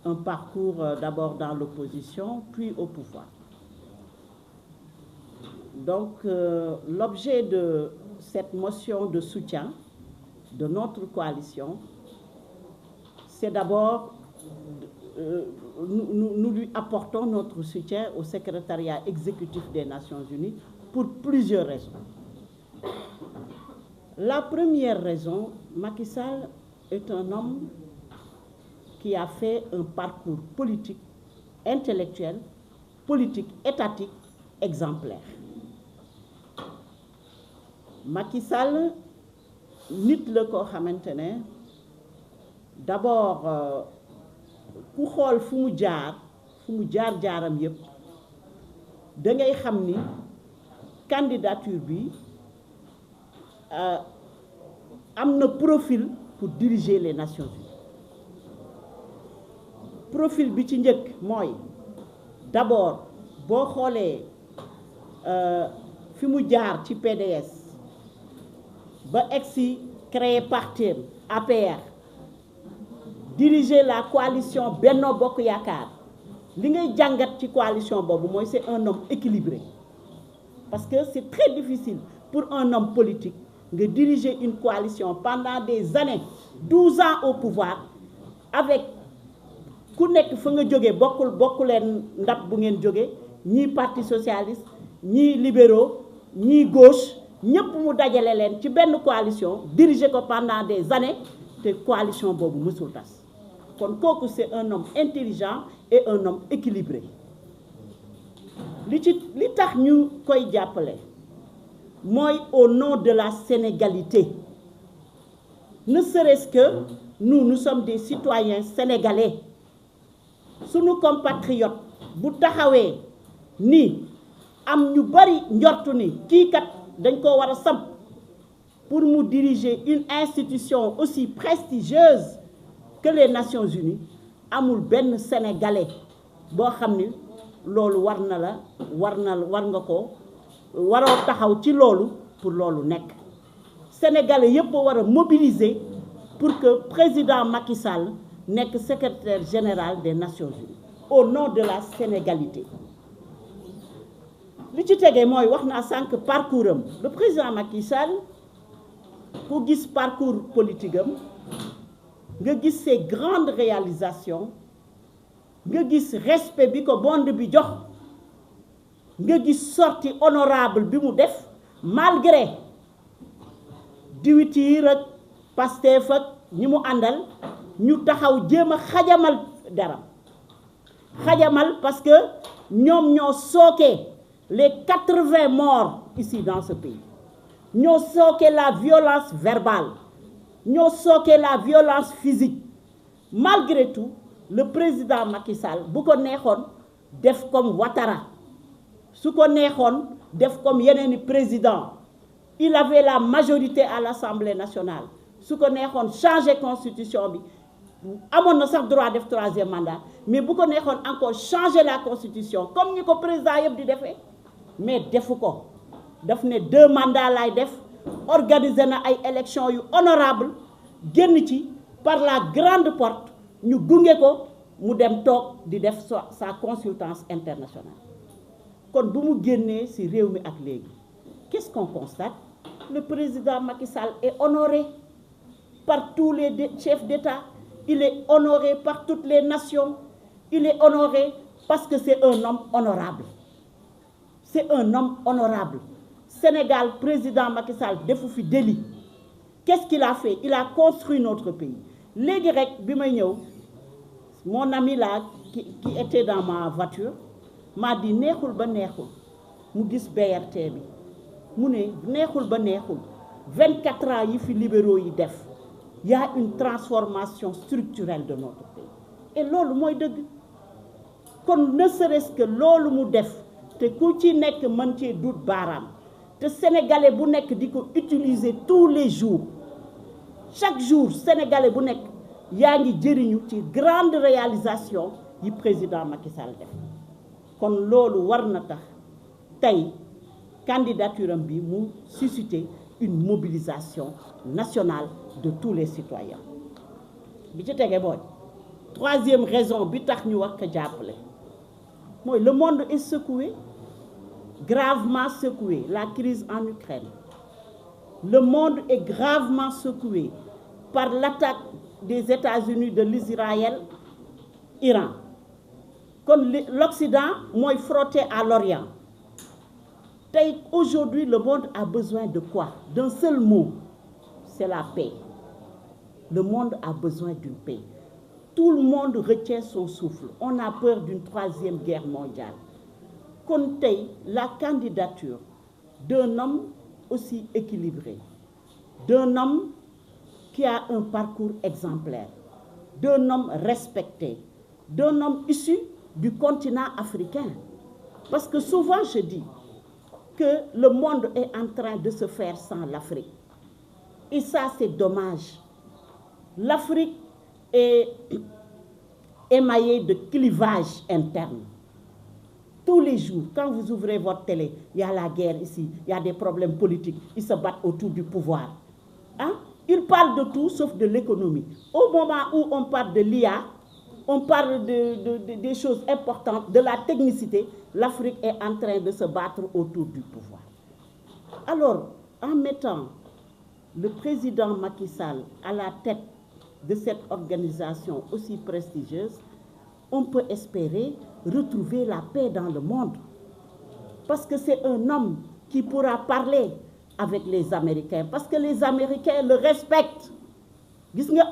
un parcours d'abord dans l'opposition, puis au pouvoir. Donc, l'objet de cette motion de soutien de notre coalition, c'est d'abord, nous lui apportons notre soutien au secrétariat exécutif des Nations Unies pour plusieurs raisons. La première raison, Macky Sall est un homme qui a fait un parcours politique, intellectuel, politique, étatique, exemplaire. Macky Sall nit la koo xamante ne d'abord ku xool fu mu jaar-jaaram yépp da ngay xam ni candidature bi am na profil pour diriger les Nations Unies. Profil bi ci njëkk mooy d'abord boo xoolee fi mu jaar ci PDS ba egsi créer parti APR, diriger la coalition Benno Bokk Yaakaar. Li ngay jàngat ci coalition boobu mooy c'est un homme équilibré, parce que c'est très difficile pour un homme politique de diriger une coalition pendant des années, 12 ans au pouvoir, avec ku nekk fa nga jógee bokkuleen ndab bu ngeen jógee, ñii parti socialiste, ñii libéraux, ñii gauche, ñëpp mu dajale leen ci benn coalition diriger ko pendant des années te coalition boobu mësul tas. Kon kooku c'est un homme intelligent et un homme équilibré. li tax ñu koy jàppale mooy au nom de la sénégalité. Ne serait-ce que nous sommes des citoyens sénégalais. Sunu compatriotes bu taxawee ni am ñu bari njortu ni kii kat dañ ko war a samp pour mu diriger une institution aussi prestigieuse que les Nations Unies, amul benn sénégalais boo xam ni loolu war nga ko waroo taxaw ci loolu pour loolu nekk. Sénégalais yépp war a mobiliser pour que président Macky Sall nekk secrétaire général des Nations Unies au nom de la sénégalité. li ci tegee mooy wax naa sànq parcours am. Le président Macky Sall ku gis parcours politique am nga gis ses grandes réalisations, nga gis respect bi ko monde bi jox, nga gis sortie honorable bi mu def malgré diwitir ak Pastef ak ñi mu àndal ñu taxaw jéem a xajamal dara xajamal parce que ñoom ñoo sooke les 80 morts ici dans ce pays, ñoo sooke la violence verbale, ñoo sooke la violence physique. Malgré tout, le président Macky Sall bu ko neexoon def comme Ouattara, su ko neexoon def comme yeneeni président. Il avait la majorité à l'Assemblée nationale. Su ko neexoon changer constitution bi, amoon na sax droit def 3e mandat, mais bu ko neexoon encore changer la constitution comme ni ko président yëpp di defee. Mais defu ko, daf ne 2 mandats lay def, organiser na ay élections yu honorable, génn ci par la grande porte, ñu gunge ko mu dem toog di def sa consultance internationale. Kon bu mu génnee ci réew mi ak léegi, qu'est-ce qu'on constate? Le président Macky Sall est honoré par tous les chefs d'État, il est honoré par toutes les nations, il est honoré parce que c'est un homme honorable. C'est un homme honorable. Sénégal, président Macky Sall defu fi délit. Qu'est-ce qu'il a fait? Il a construit notre pays. Léegi rek bi may ñëw, mon ami là qui était dans ma voiture m'a dit neexul ba neexul mu gis BRT bi mu ne neexul ba neexul 24 ans yi fi libéraux yi def, il y a une transformation structurelle de notre pays. Et loolu mooy dëgg. Kon ne serait-ce que loolu mu def te ku ci nekk mën cee dut baaraam te sénégalais bu nekk di ko utiliser tous les jours, chaque jour sénégalais bu nekk yaa ngi jëriñu ci grande réalisation yi président Macky Sall def. Kon loolu war na tax tey candidature am bi mu susciter une mobilisation nationale de tous les citoyens. Bi ci tege mooy troisième raison, le monde est secoué, gravement secoué. La crise en Ukraine. Le monde est gravement secoué par l'attaque des États-Unis de l'Israël, Iran. Comme l'Occident, moi, frotté à l'Orient. Aujourd'hui, le monde a besoin de quoi? D'un seul mot, c'est la paix. Le monde a besoin d'une paix. Tout le monde retient son souffle. On a peur d'une troisième guerre mondiale. Compte la candidature d'un homme aussi équilibré, d'un homme qui a un parcours exemplaire, d'un homme respecté, d'un homme issu du continent africain. Parce que souvent je dis que le monde est en train de se faire sans l'Afrique. Et ça, c'est dommage. L'Afrique est émaillée de clivages internes. Tous les jours, quand vous ouvrez votre télé, il y a la guerre ici, il y a des problèmes politiques, ils se battent autour du pouvoir. Hein? Ils parlent de tout sauf de l'économie. Au moment où on parle de l'IA, on parle des choses importantes, de la technicité, l'Afrique est en train de se battre autour du pouvoir. Alors, en mettant le président Macky Sall à la tête de cette organisation aussi prestigieuse, on peut espérer retrouver la paix dans le monde. Parce que c'est un homme qui pourra parler avec les Américains. Parce que les Américains le respectent.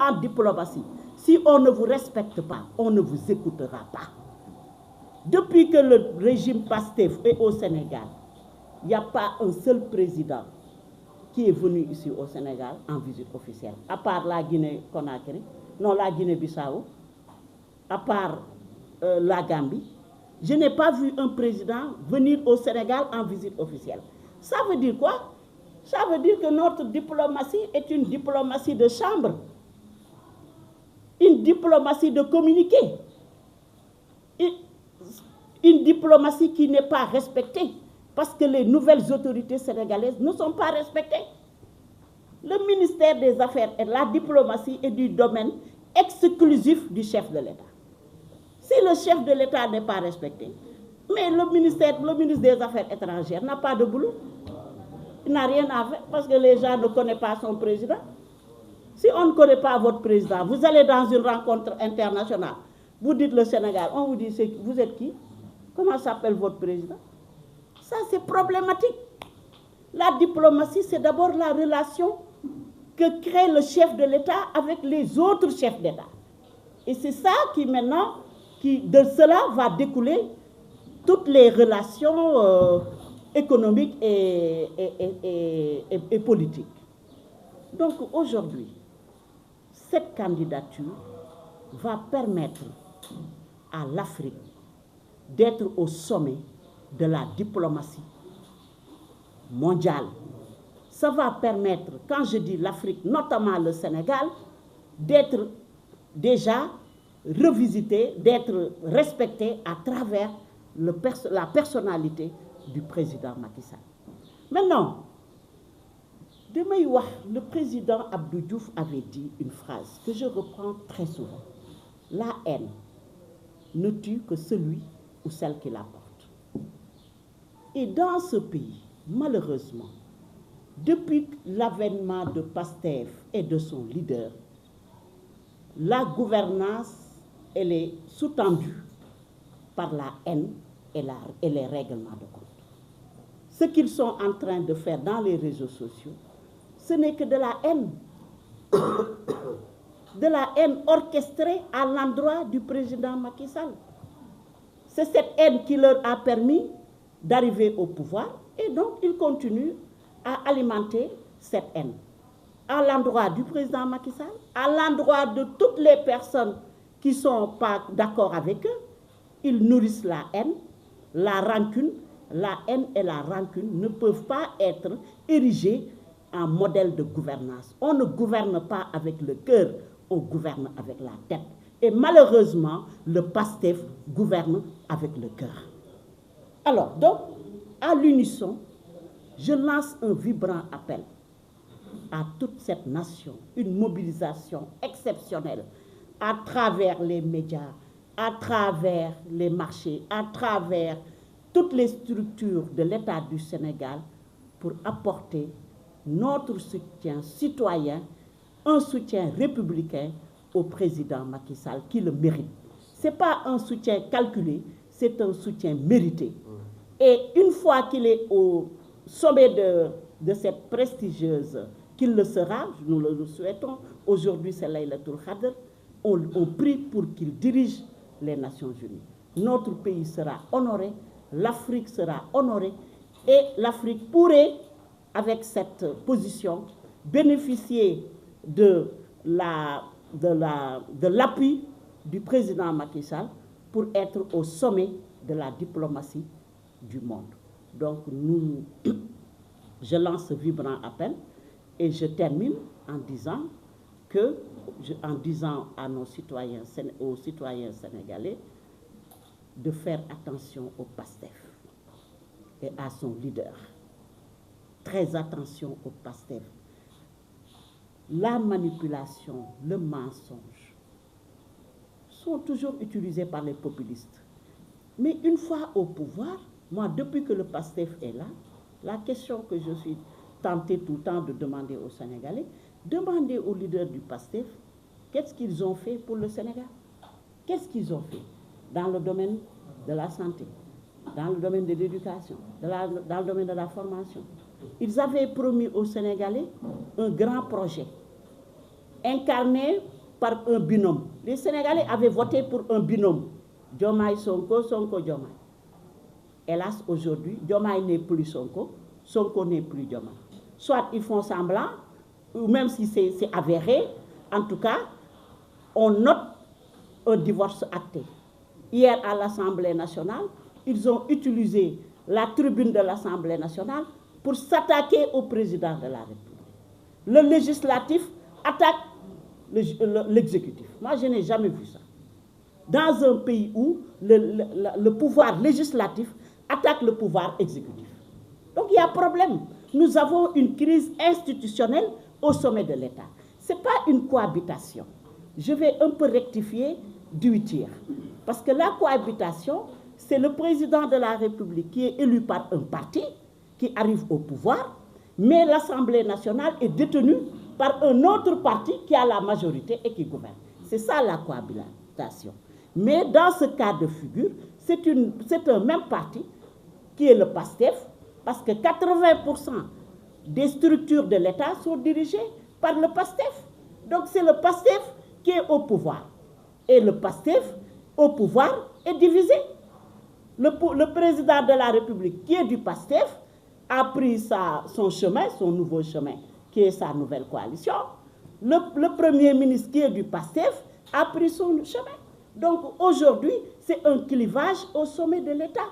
En diplomatie, si on ne vous respecte pas, on ne vous écoutera pas. Depuis que le régime Pastef est au Sénégal, il n'y a pas un seul président qui est venu ici au Sénégal en visite officielle. À part la Guinée-Conakry, non, la Guinée-Bissau, à part la Gambie, je n'ai pas vu un président venir au Sénégal en visite officielle. Ça veut dire quoi? Ça veut dire que notre diplomatie est une diplomatie de chambre, une diplomatie de communiqué, une diplomatie qui n'est pas respectée parce que les nouvelles autorités sénégalaises ne sont pas respectées. Le ministère des Affaires et la diplomatie est du domaine exclusif du chef de l'État. Si le chef de l'État n'est pas respecté, mais le ministre des Affaires étrangères n'a pas de boulot. Il n'a rien à faire parce que les gens ne connaissent pas son président. Si on ne connaît pas votre président, vous allez dans une rencontre internationale, vous dites le Sénégal, on vous dit vous êtes qui? Comment s'appelle votre président? Ça, c'est problématique. La diplomatie, c'est d'abord la relation que crée le chef de l'État avec les autres chefs d'État. Et c'est ça qui maintenant, de cela va découler toutes les relations économiques et politiques. Donc aujourd'hui, cette candidature va permettre à l'Afrique d'être au sommet de la diplomatie mondiale. Ça va permettre, quand je dis l'Afrique, notamment le Sénégal, d'être déjà revisité, d'être respecté à travers la personnalité du président Macky Sall. Maintenant, le président Abdou Diouf avait dit une phrase que je reprends très souvent. La haine ne tue que celui ou celle qui la porte. Et dans ce pays, malheureusement, depuis l'avènement de Pastef et de son leader, la gouvernance, elle est sous-tendue par la haine et les règlements de compte. Ce qu'ils sont en train de faire dans les réseaux sociaux, ce n'est que de la haine. De la haine orchestrée à l'endroit du président Macky Sall. C'est cette haine qui leur a permis d'arriver au pouvoir et donc ils continuent à alimenter cette haine. À l'endroit du président Macky Sall, à l'endroit de toutes les personnes qui ne sont pas d'accord avec eux, ils nourrissent la haine, la rancune. La haine et la rancune ne peuvent pas être érigées en modèle de gouvernance. On ne gouverne pas avec le cœur, on gouverne avec la tête. Et malheureusement, le Pastef gouverne avec le cœur. Alors, donc, à l'unisson, je lance un vibrant appel à toute cette nation, une mobilisation exceptionnelle à travers les médias, à travers les marchés, à travers toutes les structures de l'État du Sénégal pour apporter notre soutien citoyen, un soutien républicain au président Macky Sall qui le mérite. Ce n'est pas un soutien calculé, c'est un soutien mérité. Et une fois qu'il est au sommet de cette prestigieuse, qu'il le sera, nous le souhaitons, aujourd'hui c'est Laylatul Qadr, on prie pour qu'il dirige les Nations Unies. Notre pays sera honoré, l'Afrique sera honorée, et l'Afrique pourrait, avec cette position, bénéficier de l'appui du président Macky Sall pour être au sommet de la diplomatie du monde. Donc, je lance ce vibrant appel et je termine en disant à nos citoyens, aux citoyens sénégalais, de faire attention au PASTEF et à son leader. Très attention au PASTEF. La manipulation, le mensonge sont toujours utilisés par les populistes. Mais une fois au pouvoir, moi, depuis que le PASTEF est là, la question que je suis tentée tout le temps de demander aux Sénégalais, demandez aux leaders du PASTEF qu'est-ce qu'ils ont fait pour le Sénégal. Qu'est-ce qu'ils ont fait dans le domaine de la santé, dans le domaine de l'éducation, dans le domaine de la formation. Ils avaient promis aux Sénégalais un grand projet incarné par un binôme. Les Sénégalais avaient voté pour un binôme. Diomaye Sonko, Sonko Diomaye. Hélas, aujourd'hui, Diomaye n'est plus Sonko, Sonko n'est plus Diomaye. Soit ils font semblant, ou même si c'est avéré, en tout cas, on note un divorce acté. Hier, à l'Assemblée nationale, ils ont utilisé la tribune de l'Assemblée nationale pour s'attaquer au président de la République. Le législatif attaque l'exécutif. Moi, je n'ai jamais vu ça. Dans un pays où le pouvoir législatif attaque le pouvoir exécutif. Donc, il y a problème. Nous avons une crise institutionnelle au sommet de l'État. Ce n'est pas une cohabitation. Je vais un peu rectifier du tir. Parce que la cohabitation, c'est le président de la République qui est élu par un parti, qui arrive au pouvoir, mais l'Assemblée nationale est détenue par un autre parti qui a la majorité et qui gouverne. C'est ça la cohabitation. Mais dans ce cas de figure, c'est un même parti qui est le PASTEF, parce que 80% des structures de l'État sont dirigées par le PASTEF. Donc c'est le PASTEF qui est au pouvoir. Et le PASTEF, au pouvoir, est divisé. Le président de la République, qui est du PASTEF, a pris son chemin, son nouveau chemin, qui est sa nouvelle coalition. Le premier ministre, qui est du PASTEF, a pris son chemin. Donc aujourd'hui, c'est un clivage au sommet de l'État.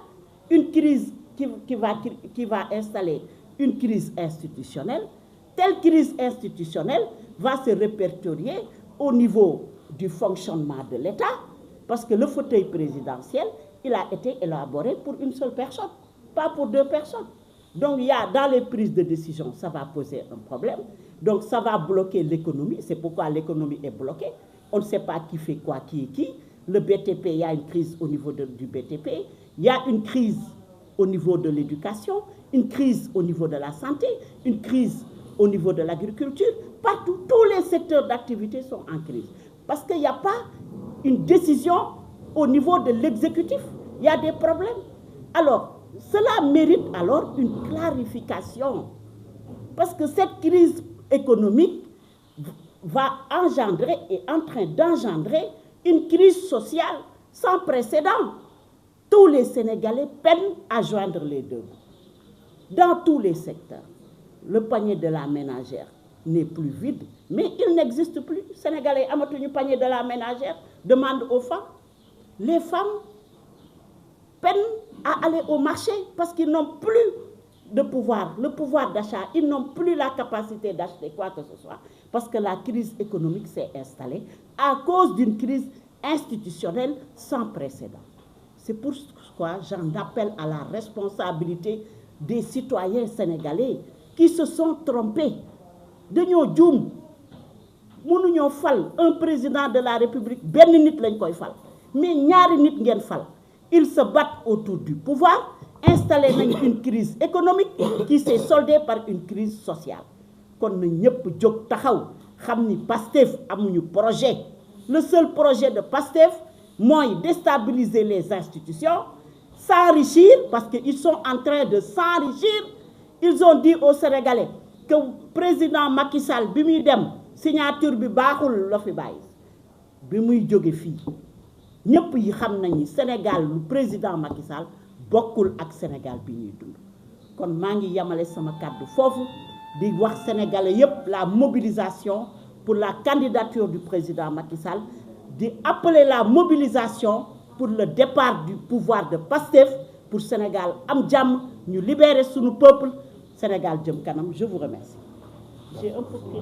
Une crise qui va installer une crise institutionnelle. Telle crise institutionnelle va se répertorier au niveau du fonctionnement de l'État, parce que le fauteuil présidentiel, il a été élaboré pour une seule personne, pas pour deux personnes. Donc, dans les prises de décision, ça va poser un problème. Donc, ça va bloquer l'économie. C'est pourquoi l'économie est bloquée. On ne sait pas qui fait quoi, qui est qui. Le BTP, il y a une crise au niveau du BTP. Il y a une crise au niveau de l'éducation, une crise au niveau de la santé, une crise au niveau de l'agriculture. Partout, tous les secteurs d'activité sont en crise. Parce qu'il n'y a pas une décision au niveau de l'exécutif. Il y a des problèmes. Alors, cela mérite alors une clarification. Parce que cette crise économique va engendrer et est en train d'engendrer une crise sociale sans précédent. Tous les Sénégalais peinent à joindre les deux. Dans tous les secteurs, le panier de la ménagère n'est plus vide, mais il n'existe plus. Les Sénégalais amatuñu panier de la ménagère, demandent aux femmes. Les femmes peinent à aller au marché parce qu'ils n'ont plus de pouvoir, le pouvoir d'achat, ils n'ont plus la capacité d'acheter quoi que ce soit, parce que la crise économique s'est installée à cause d'une crise institutionnelle sans précédent. C'est pourquoi j'en appelle à la responsabilité des citoyens sénégalais qui se sont trompés. Dañoo juum mënuñoo fal un président de la République benn nit lañ koy fal mais ñaari nit ngeen fal ils se battent autour du pouvoir installé nañ une crise économique qui s'est soldée par une crise sociale kon na ñëpp jóg taxaw xam ni Pastef amuñu projet le seul projet de Pastef mooy déstabiliser les institutions s'enrichir parce qu'ils sont en train de s'enrichir. Ils ont dit aux Sénégalais que président Macky Sall bi muy dem signature bi baaxul la fi bàyyi bi muy jóge fii ñëpp yi xam nañu Sénégal lu président Macky Sall bokkul ak Sénégal bi ñuy dund kon maa ngi yamale sama kàddu foofu di wax Sénégalais yépp la mobilisation pour la candidature du président Macky Sall di appeler la mobilisation pour le départ du pouvoir de Pastef pour Sénégal am jàmm ñu libérer sunu peuple Sénégal jëm kanam. Je vous remercie. J'ai un peu pris